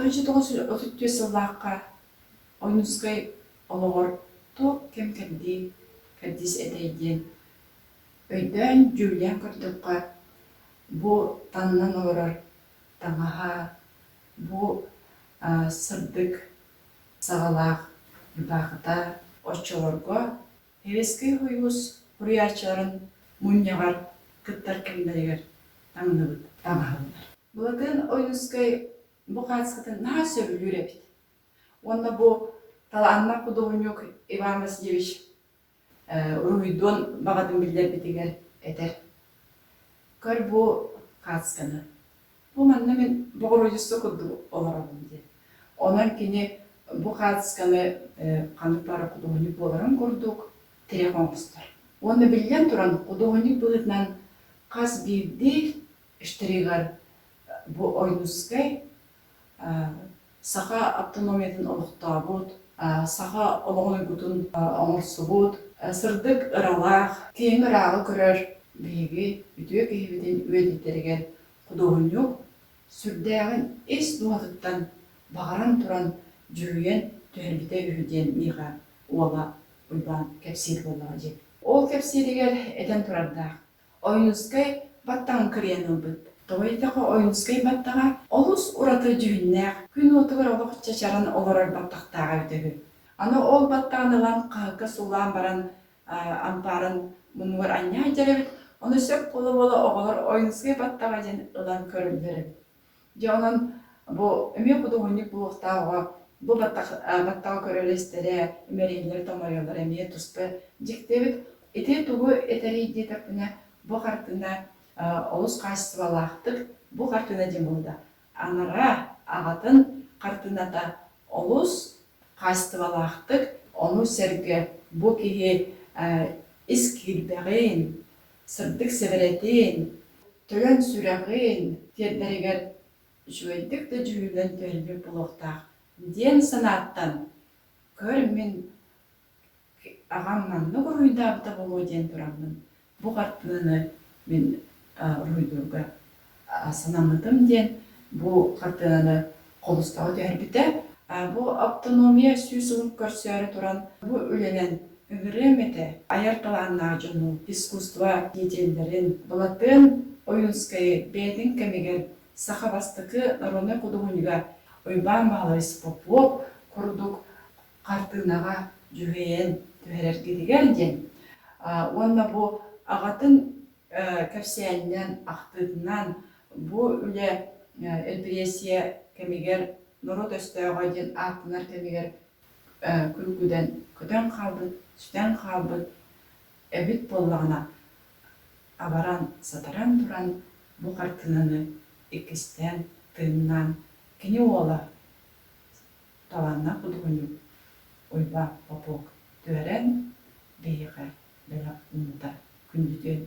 1930 сыллааққа ойнускай олоғор тоқ кем кәддис әтейден өйден жүлден көрдіққа бұ таннан олар таңаға бұ сырдық сағалақ бақыта очолорға хевескей хойус хуриячарын мұньяғар кыттар кемдерегер таңныбыт таңағылар. Бұлатын ойнускай бұ қатысқытын наға сөбілер әбет. Онна бұ таланна құдығынек Иван Васильевич руйдон бағадын білдер бітігер әтер. Көр бұ қатысқаны. Бұ манна мен бұғыр ойдысы құдды оларабын де. Онан кені бұ қатысқаны қанықтары құдығынек боларын көрдік терек оңғыстар. Оны білген тұран құдығынек бұлытынан қаз бейді іштерегер бұ ойнускай саха автономиятын олықта бұд, саха олығының күтін оңырсы бұд, сырдық ыралақ, кейін ырағы көрер бейгі үтіе кейбеден өйдеттерген құдығынық сүрдәғін ес дуатыттан бағаран тұран жүрген түйербіте үйден неға ола ұйбан кәпсел болаға жеп. Ол кәпселегер әден тұрардақ. Ойнускай баттан кіренің бұд. Тоғайтаға ойнускай баттаға олыс ұраты жүгіннәқ, күн отығыр олық чачаран оларар баттақтаға өтігі. Аны ол баттағанылан қағықы сулан баран ампарын мұнығыр анья жарабет, оны сөп қолы болы оғылар ойнускай баттаға ден ұлан көрілдері. Де онын бұл үме құды ойнық бұлықтауға, бұл баттаға көрілестері, үмерейлер томарелер әмейе тұспы дектебет, ете тұғы етәрі детапына бұл қартына олыс қайсывалақтық бұл қартына дем болды. Анара ағатын қартынада олыс қайсывалақтық оны сәргі бұл кейе іскілбәғін, сырдық сәвіретін, төлін сүрәғын, тердерігер жүйдікті жүйілін төлбе бұлықтақ. Ден санаттан көр мен ағамнан нүгір ұйдабыда болу ден тұрамын. Бұл қартыны мен ройдуға санамыдым ден, бұл қартыны қолыстау дәрбіті. Бұл автономия сүйсілін көрсері тұран, бұл өленен үңіреметі аярталанна жону искусства етелдерін бұлатын ойынскай бәдің кәмегер сақабастықы народной құдығыныға ойбан бағалай споп құрдық қартынаға жүгейен түрерге деген ден. Онна бұл ағатын кәпсәйінен, ақтыдынан бұл үлі әлбіресия кәмегер народ өстіға ден ақтынар кәмегер күлгіден күден қалбыд, сүден қалбыд, әбіт болағына абаран, сатаран тұран бұл қартынаны екістен, тыңнан, кені ола таланна құдығыны ойба попок түрен бейіғі бәлі ұмыда күндіден